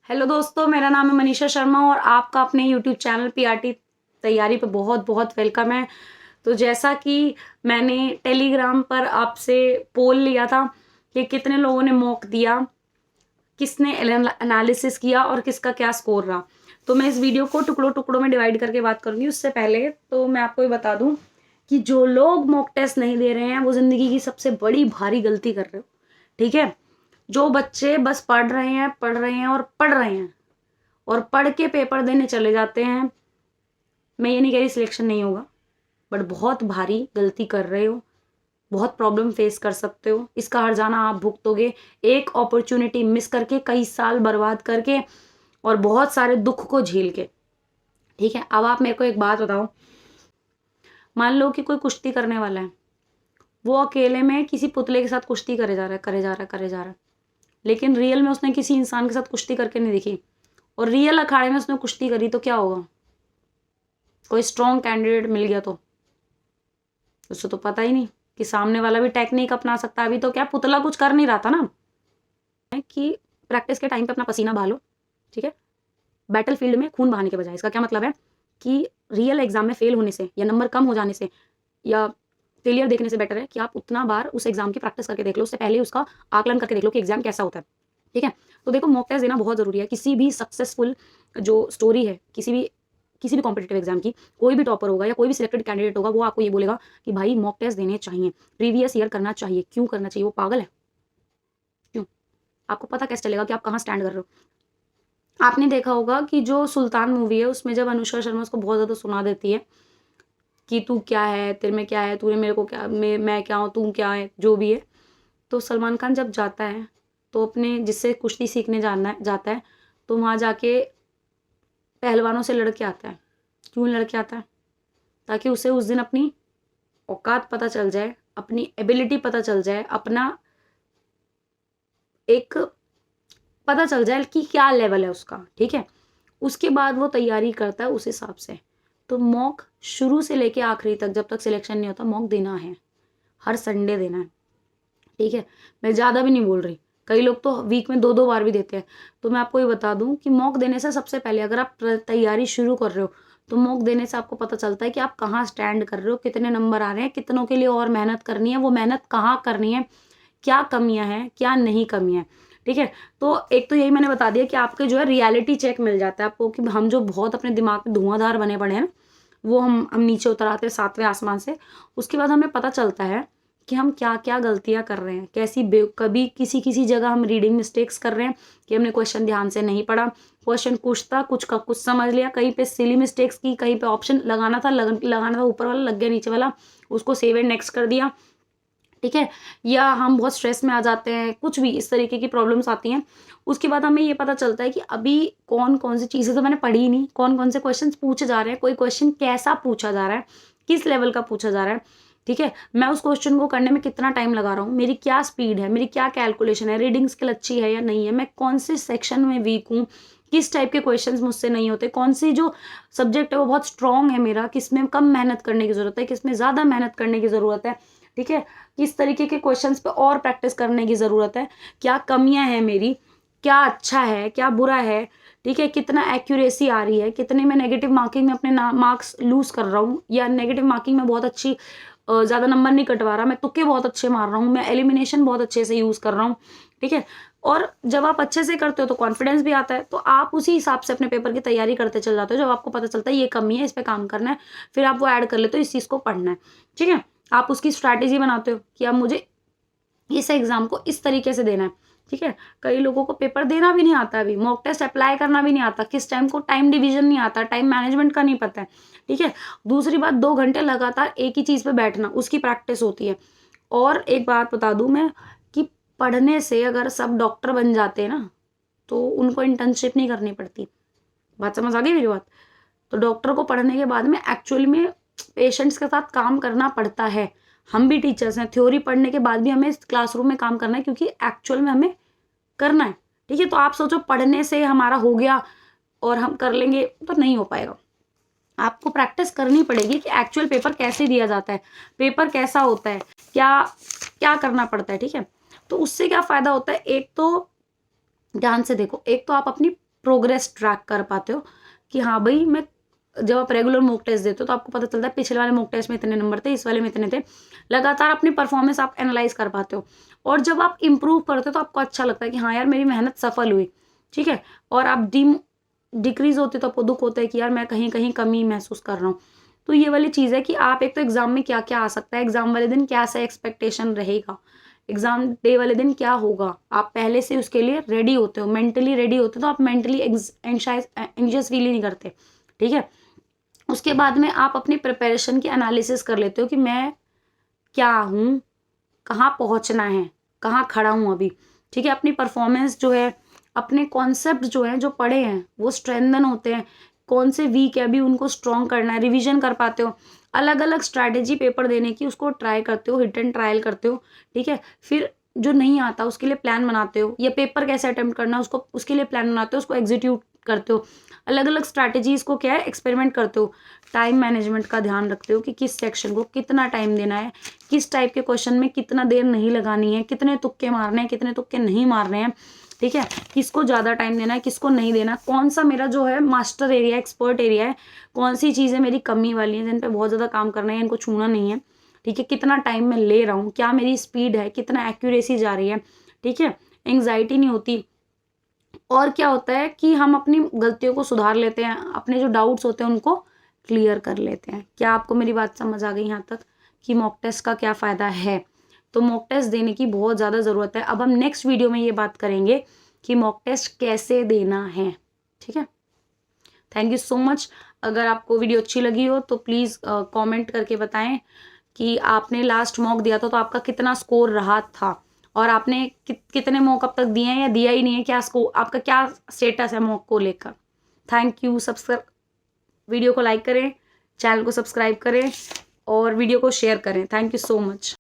Hello दोस्तों, मेरा नाम है मनीषा शर्मा और आपका अपने यूट्यूब चैनल पीआरटी तैयारी पे बहुत बहुत वेलकम है। तो जैसा कि मैंने टेलीग्राम पर आपसे पोल लिया था कि कितने लोगों ने मॉक दिया, किसने एनालिसिस किया और किसका क्या स्कोर रहा, तो मैं इस वीडियो को टुकड़ों टुकड़ों में डिवाइड करके बात करूंगी। उससे पहले तो मैं आपको ये बता दूं कि जो लोग मॉक टेस्ट नहीं दे रहे हैं वो जिंदगी की सबसे बड़ी भारी गलती कर रहे हो। ठीक है, जो बच्चे बस पढ़ रहे हैं पढ़ रहे हैं और पढ़ रहे हैं और पढ़ के पेपर देने चले जाते हैं, मैं ये नहीं कह रही सिलेक्शन नहीं होगा, बट बहुत भारी गलती कर रहे हो, बहुत प्रॉब्लम फेस कर सकते हो। इसका हर्जाना आप भुगतोगे, एक अपॉर्चुनिटी मिस करके, कई साल बर्बाद करके और बहुत सारे दुख को झेल के। ठीक है, अब आप मेरे को एक बात बताओ, मान लो कि कोई कुश्ती करने वाला है, वो अकेले में किसी पुतले के साथ कुश्ती करे जा रहा है करे जा रहा है करे जा रहा है, लेकिन रियल में उसने किसी इंसान के साथ कुश्ती करके नहीं दिखी और रियल अखाड़े में उसने कुश्ती करी, तो क्या होगा? कोई स्ट्रॉन्ग कैंडिडेट मिल गया तो उससे तो पता ही नहीं कि सामने वाला भी टेक्निक अपना सकता है। अभी तो क्या पुतला कुछ कर नहीं रहा था ना, कि प्रैक्टिस के टाइम पे अपना पसीना बहा लो। ठीक है, बैटल फील्ड में खून बहाने के बजाय, इसका क्या मतलब है कि रियल एग्जाम में फेल होने से या नंबर कम हो जाने से या फेलियर देखने से बेटर है कि आप उतना बार उस एग्जाम की प्रैक्टिस करके देख लो, उससे पहले उसका आकलन करके देख लो कि एग्जाम कैसा होता है। ठीक है, तो देखो मॉक टेस्ट देना बहुत जरूरी है। किसी भी सक्सेसफुल जो स्टोरी है, किसी भी कॉम्पिटेटिव एग्जाम की, कोई भी टॉपर होगा या कोई भी सिलेक्टेड कैंडिडेट होगा, वो आपको ये बोलेगा कि भाई मॉक टेस्ट देने चाहिए, प्रीवियस ईयर करना चाहिए। क्यों करना चाहिए? वो पागल है? क्यों? आपको पता कैसे चलेगा कि आप कहाँ स्टैंड कर रहे हो? आपने देखा होगा कि जो सुल्तान मूवी है उसमें जब अनुष्का शर्मा उसको बहुत ज़्यादा सुना देती है कि तू क्या है, तेरे में क्या है, तूने मेरे को क्या, मैं क्या हूँ, तू क्या है, जो भी है, तो सलमान खान जब जाता है तो अपने जिससे कुश्ती सीखने जाता है, तो वहाँ जाके पहलवानों से लड़के आता है। क्यों लड़के आता है? ताकि उसे उस दिन अपनी औकात पता चल जाए, अपनी एबिलिटी पता चल जाए, अपना एक पता चल जाए कि क्या लेवल है उसका। ठीक है, उसके बाद वो तैयारी करता है उस हिसाब से। तो मॉक शुरू से लेके आखिरी तक, जब तक सिलेक्शन नहीं होता, मॉक देना है, हर संडे देना है। ठीक है, मैं ज़्यादा भी नहीं बोल रही, कई लोग तो वीक में 2-2 बार भी देते हैं। तो मैं आपको ये बता दूं कि मॉक देने से सबसे पहले अगर आप तैयारी शुरू कर रहे हो, तो मॉक देने से आपको पता चलता है कि आप कहाँ स्टैंड कर रहे हो, कितने नंबर आ रहे हैं, कितनों के लिए और मेहनत करनी है, वो मेहनत कहाँ करनी है, क्या कमियां हैं, क्या नहीं कमियां। ठीक है, तो एक तो यही मैंने बता दिया कि आपके जो है रियलिटी चेक मिल जाता है आपको, कि हम जो बहुत अपने दिमाग में धुआंधार बने पड़े हैं, वो हम नीचे उतर आते हैं 7वें आसमान से। उसके बाद हमें पता चलता है कि हम क्या क्या गलतियां कर रहे हैं, कभी किसी किसी जगह हम रीडिंग मिस्टेक्स कर रहे हैं कि हमने क्वेश्चन ध्यान से नहीं पढ़ा, क्वेश्चन कुछ था, कुछ का कुछ समझ लिया, कहीं पे सिली मिस्टेक्स की, कहीं पे ऑप्शन लगाना था ऊपर वाला, लग गया नीचे वाला, उसको सेव एंड नेक्स्ट कर दिया। ठीक है, या हम बहुत स्ट्रेस में आ जाते हैं, कुछ भी इस तरीके की प्रॉब्लम्स आती हैं। उसके बाद हमें ये पता चलता है कि अभी कौन कौन सी चीज़ें तो मैंने पढ़ी ही नहीं, कौन कौन से क्वेश्चन पूछे जा रहे हैं, कोई क्वेश्चन कैसा पूछा जा रहा है, किस लेवल का पूछा जा रहा है। ठीक है, मैं उस क्वेश्चन को करने में कितना टाइम लगा रहा हूँ, मेरी क्या स्पीड है, मेरी क्या कैलकुलेशन है, रीडिंग स्किल अच्छी है या नहीं है, मैं कौन से सेक्शन में वीक हूँ, किस टाइप के क्वेश्चंस मुझसे नहीं होते, कौन सी जो सब्जेक्ट है वो बहुत स्ट्रॉन्ग है मेरा, किसमें कम मेहनत करने की ज़रूरत है, किसमें ज़्यादा मेहनत करने की ज़रूरत है। ठीक है, किस तरीके के क्वेश्चंस पे और प्रैक्टिस करने की ज़रूरत है, क्या कमियां हैं मेरी, क्या अच्छा है, क्या बुरा है। ठीक है, कितना एक्यूरेसी आ रही है, कितने में नेगेटिव मार्किंग में अपने मार्क्स लूज कर रहा हूँ, या नेगेटिव मार्किंग में बहुत अच्छी ज़्यादा नंबर नहीं कटवा रहा, मैं तुक्के बहुत अच्छे मार रहा हूँ, मैं एलिमिनेशन बहुत अच्छे से यूज़ कर रहा हूँ। ठीक है, और जब आप अच्छे से करते हो तो कॉन्फिडेंस भी आता है, तो आप उसी हिसाब से अपने पेपर की तैयारी करते चल जाते हो। जब आपको पता चलता है ये कमी है, इस पर काम करना है, फिर आप वो ऐड कर लेते हो, इस चीज़ को पढ़ना है। ठीक है, आप उसकी स्ट्रैटेजी बनाते हो कि अब मुझे इस एग्जाम को इस तरीके से देना है। ठीक है, कई लोगों को पेपर देना भी नहीं आता, अभी मॉक टेस्ट अप्लाई करना भी नहीं आता, किस टाइम को टाइम डिवीजन नहीं आता, टाइम मैनेजमेंट का नहीं पता है। ठीक है, दूसरी बात, 2 घंटे लगातार एक ही चीज़ पे बैठना, उसकी प्रैक्टिस होती है। और एक बात बता दूं मैं कि पढ़ने से अगर सब डॉक्टर बन जाते हैं ना, तो उनको इंटर्नशिप नहीं करनी पड़ती। बात समझ आ गई मेरी बात? तो डॉक्टर को पढ़ने के बाद में एक्चुअली में पेशेंट्स के साथ काम करना पड़ता है। हम भी टीचर्स हैं, थ्योरी पढ़ने के बाद भी हमें क्लासरूम में काम करना है, क्योंकि एक्चुअल में हमें करना है। ठीक है, तो आप सोचो पढ़ने से हमारा हो गया और हम कर लेंगे, तो नहीं हो पाएगा। आपको प्रैक्टिस करनी पड़ेगी कि एक्चुअल पेपर कैसे दिया जाता है, पेपर कैसा होता है, क्या क्या करना पड़ता है। ठीक है, तो उससे क्या फ़ायदा होता है, एक तो ध्यान से देखो, एक तो आप अपनी प्रोग्रेस ट्रैक कर पाते हो कि हाँ भाई मैं, जब आप रेगुलर मॉक टेस्ट देते हो तो आपको पता चलता है पिछले वाले मॉक टेस्ट में इतने नंबर थे, इस वाले में इतने थे। लगातार अपनी परफॉर्मेंस आप एनालाइज कर पाते हो, और जब आप इम्प्रूव करते हो तो आपको अच्छा लगता है कि हाँ यार मेरी मेहनत सफल हुई, ठीक है। और आप डिक्रीज होते तो आपको दुख होता है कि यार मैं कहीं कहीं कमी महसूस कर रहा हूँ। तो ये वाली चीज़ है कि आप एक तो एग्जाम में क्या क्या आ सकता है, एग्जाम वाले दिन क्या सा एक्सपेक्टेशन रहेगा, एग्जाम डे वाले दिन क्या होगा, आप पहले से उसके लिए रेडी होते हो, मेंटली रेडी होते हो, तो आप मेंटली एंशियस फील ही नहीं करते, ठीक है। उसके बाद में आप अपनी प्रिपरेशन की एनालिसिस कर लेते हो कि मैं क्या हूँ, कहाँ पहुँचना है, कहाँ खड़ा हूँ अभी, ठीक है। अपनी परफॉर्मेंस जो है, अपने कॉन्सेप्ट जो है जो पढ़े हैं वो स्ट्रेंथन होते हैं, कौन से वीक है अभी उनको स्ट्रॉन्ग करना है, रिवीजन कर पाते हो, अलग अलग स्ट्रैटेजी पेपर देने की उसको ट्राई करते हो, हिट एंड ट्रायल करते हो, ठीक है। फिर जो नहीं आता उसके लिए प्लान बनाते हो, या पेपर कैसे अटेम्प्ट करना है उसको, उसके लिए प्लान बनाते हो, उसको एग्जीक्यूट करते हो, अलग अलग स्ट्रैटेजीज को क्या है एक्सपेरिमेंट करते हो, टाइम मैनेजमेंट का ध्यान रखते हो कि किस सेक्शन को कितना टाइम देना है, किस टाइप के क्वेश्चन में कितना देर नहीं लगानी है, कितने तुक्के मारने हैं, कितने तुक्के नहीं मारने हैं, ठीक है। किसको ज़्यादा टाइम देना है, किसको नहीं देना, कौन सा मेरा जो है मास्टर एरिया, एक्सपर्ट एरिया है, कौन सी चीज़ें मेरी कमी वाली हैं जिन पे बहुत ज़्यादा काम करना है, इनको छूना नहीं है, ठीक है। कितना टाइम मैं ले रहा हूँ, क्या मेरी स्पीड है, कितना एक्यूरेसी जा रही है, ठीक है। एंग्जाइटी नहीं होती। और क्या होता है कि हम अपनी गलतियों को सुधार लेते हैं, अपने जो डाउट्स होते हैं उनको क्लियर कर लेते हैं। क्या आपको मेरी बात समझ आ गई यहाँ तक कि मॉक टेस्ट का क्या फ़ायदा है? तो मॉक टेस्ट देने की बहुत ज़्यादा ज़रूरत है। अब हम नेक्स्ट वीडियो में ये बात करेंगे कि मॉक टेस्ट कैसे देना है, ठीक है। Thank you so much. अगर आपको वीडियो अच्छी लगी हो तो प्लीज़ कमेंट करके बताएं कि आपने लास्ट मॉक दिया था तो आपका कितना स्कोर रहा था, और आपने कितने मॉक अब तक दिए हैं या दिया ही नहीं है, क्या स्कोर आपका, क्या स्टेटस है मॉक को लेकर। Thank you. वीडियो को लाइक करें, चैनल को सब्सक्राइब करें और वीडियो को शेयर करें। Thank you so much.